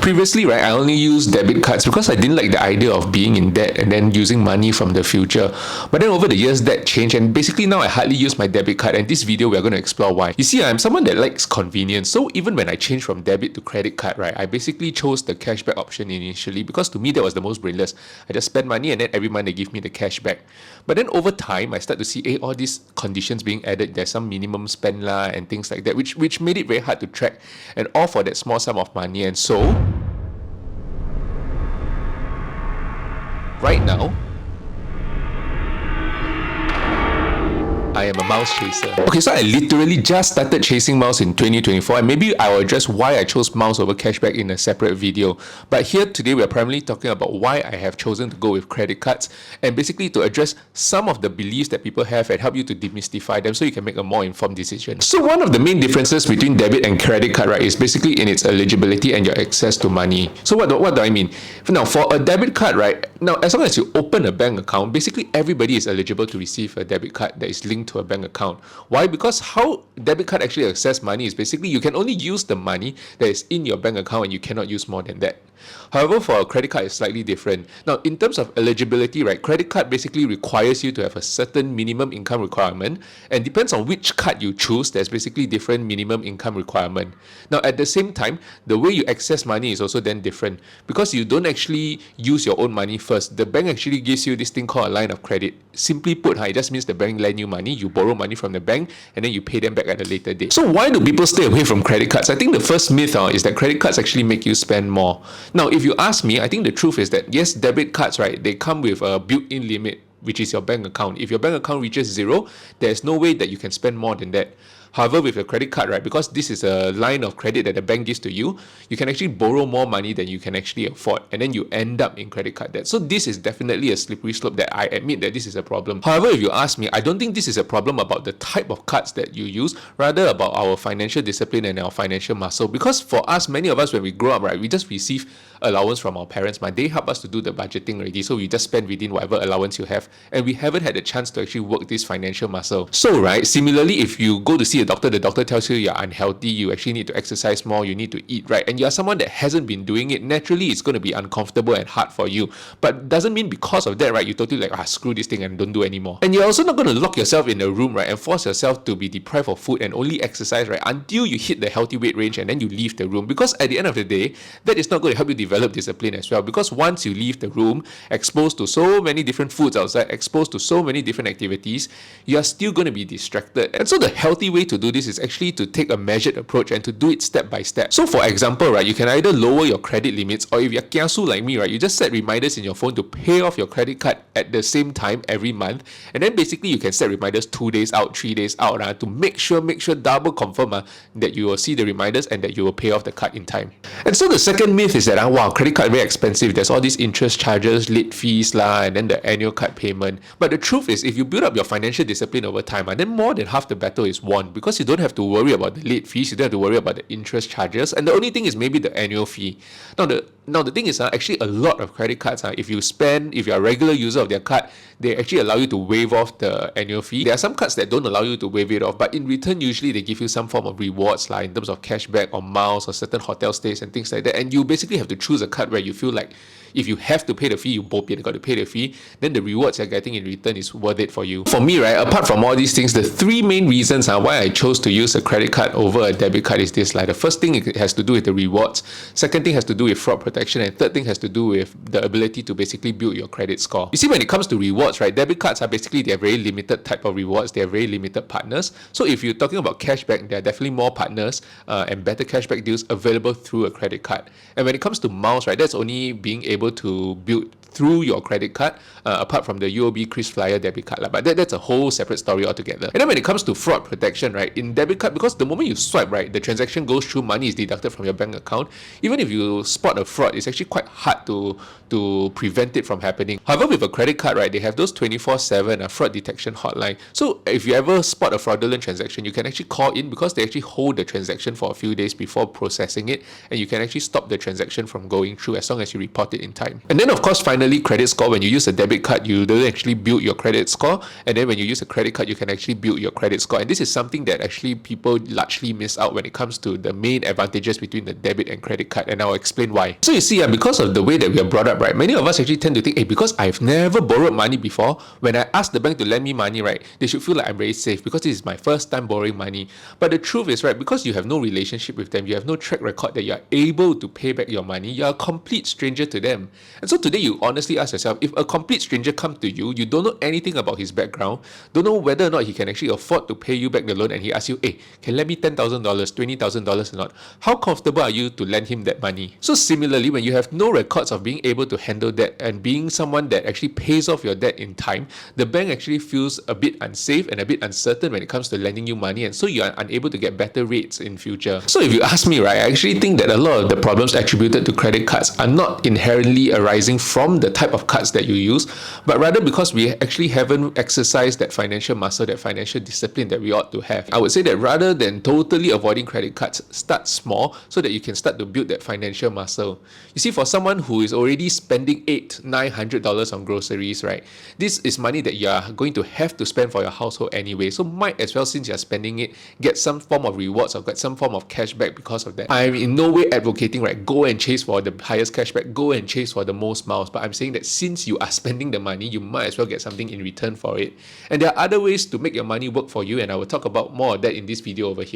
previously, right, I only used debit cards because I didn't like the idea of being in debt and then using money from the future. But then over the years, that changed, and basically now I hardly use my debit card, and this video we're going to explore why. You see, I'm someone that likes convenience, so even when I changed from debit to credit card, right, I basically chose the cashback option initially because to me that was the most brainless. I just spend money and then every month they give me the cashback. But then over time, I start to see all these conditions being added. There's some minimum spend lah and things like that, which made it very hard to track, and all for that small sum of money. And so right now, I am a mouse chaser. Okay, so I literally just started chasing mouse in 2024, and maybe I will address why I chose mouse over cashback in a separate video. But here today, we're primarily talking about why I have chosen to go with credit cards, and basically to address some of the beliefs that people have and help you to demystify them so you can make a more informed decision. So one of the main differences between debit and credit card, right, is basically in its eligibility and your access to money. So what do I mean? Now, for a debit card, right, now as long as you open a bank account, basically everybody is eligible to receive a debit card that is linked to a bank account. Why? Because how debit card actually access money is basically you can only use the money that is in your bank account and you cannot use more than that. However, for a credit card, it's slightly different. Now, in terms of eligibility, right, credit card basically requires you to have a certain minimum income requirement, and depends on which card you choose, there's basically different minimum income requirement. Now, at the same time, the way you access money is also then different because you don't actually use your own money first. The bank actually gives you this thing called a line of credit. Simply put, it just means the bank lend you money, you borrow money from the bank, and then you pay them back at a later date. So why do people stay away from credit cards? I think the first myth is that credit cards actually make you spend more. Now, if you ask me, I think the truth is that yes, debit cards, right, they come with a built-in limit, which is your bank account. If your bank account reaches zero, there's no way that you can spend more than that. However, with a credit card, right, because this is a line of credit that the bank gives to you, you can actually borrow more money than you can actually afford, and then you end up in credit card debt. So this is definitely a slippery slope that I admit that this is a problem. However, if you ask me, I don't think this is a problem about the type of cards that you use, rather about our financial discipline and our financial muscle. Because for us, many of us, when we grow up, right, we just receive allowance from our parents. They help us to do the budgeting already, so we just spend within whatever allowance you have, and we haven't had the chance to actually work this financial muscle. So, right, similarly, if you go to see a doctor, the doctor tells you you're unhealthy, you actually need to exercise more, you need to eat right, and you're someone that hasn't been doing it, naturally it's going to be uncomfortable and hard for you. But doesn't mean because of that, right, you totally like, screw this thing and don't do anymore. And you're also not going to lock yourself in a room, right, and force yourself to be deprived of food and only exercise, right, until you hit the healthy weight range and then you leave the room. Because at the end of the day, that is not going to help you develop discipline as well. Because once you leave the room, exposed to so many different foods outside, exposed to so many different activities, you are still going to be distracted. And so the healthy way to do this is actually to take a measured approach and to do it step by step. So for example, right, you can either lower your credit limits, or if you're kiasu like me, right, you just set reminders in your phone to pay off your credit card at the same time every month, and then basically you can set reminders 2 days out, 3 days out to make sure double confirm that you will see the reminders and that you will pay off the card in time. And so the second myth is that wow, credit card very expensive, there's all these interest charges, late fees and then the annual card payment. But the truth is, if you build up your financial discipline over time, then more than half the battle is won, because you don't have to worry about the late fees, you don't have to worry about the interest charges, and the only thing is maybe the annual fee. Now the thing is actually a lot of credit cards, if you're a regular user of their card, they actually allow you to waive off the annual fee. There are some cards that don't allow you to waive it off, but in return usually they give you some form of rewards in terms of cashback or miles or certain hotel stays and things like that, and you basically have to choose a card where you feel like if you have to pay the fee, you both got to pay the fee, then the rewards you're getting in return is worth it for you. For me, right, apart from all these things, the three main reasons why I chose to use a credit card over a debit card is this. The first thing, it has to do with the rewards. Second thing has to do with fraud protection, and third thing has to do with the ability to basically build your credit score. You see, when it comes to rewards, right, debit cards are basically, they're very limited type of rewards, they're very limited partners. So if you're talking about cashback, there are definitely more partners and better cashback deals available through a credit card. And when it comes to miles, right, that's only being able to build through your credit card, apart from the UOB KrisFlyer debit card. But that's a whole separate story altogether. And then when it comes to fraud protection, right, in debit card, because the moment you swipe, right, the transaction goes through, money is deducted from your bank account. Even if you spot a fraud, it's actually quite hard to prevent it from happening. However, with a credit card, right, they have those 24/7 fraud detection hotline. So if you ever spot a fraudulent transaction, you can actually call in, because they actually hold the transaction for a few days before processing it, and you can actually stop the transaction from going through as long as you report it in time. And then of course, finally, permanently credit score. When you use a debit card, you don't actually build your credit score, and then when you use a credit card, you can actually build your credit score. And this is something that actually people largely miss out when it comes to the main advantages between the debit and credit card, and I'll explain why. So you see, because of the way that we are brought up, right, many of us actually tend to think, hey, because I've never borrowed money before, when I ask the bank to lend me money, right, they should feel like I'm very safe because this is my first time borrowing money. But the truth is, right, because you have no relationship with them, you have no track record that you are able to pay back your money, you're a complete stranger to them. And so today you honestly ask yourself, if a complete stranger comes to you, you don't know anything about his background, don't know whether or not he can actually afford to pay you back the loan, and he asks you, hey, can lend me $10,000, $20,000 or not? How comfortable are you to lend him that money? So similarly, when you have no records of being able to handle debt and being someone that actually pays off your debt in time, the bank actually feels a bit unsafe and a bit uncertain when it comes to lending you money, and so you are unable to get better rates in future. So if you ask me, right, I actually think that a lot of the problems attributed to credit cards are not inherently arising from the type of cards that you use, but rather because we actually haven't exercised that financial muscle, that financial discipline that we ought to have. I would say that rather than totally avoiding credit cards, start small so that you can start to build that financial muscle. You see, for someone who is already spending $800-900 on groceries, right, this is money that you are going to have to spend for your household anyway, so might as well, since you're spending it, get some form of rewards or get some form of cashback because of that. I'm in no way advocating, right, go and chase for the highest cashback, go and chase for the most miles, but I'm saying that since you are spending the money, you might as well get something in return for it. And there are other ways to make your money work for you, and I will talk about more of that in this video over here.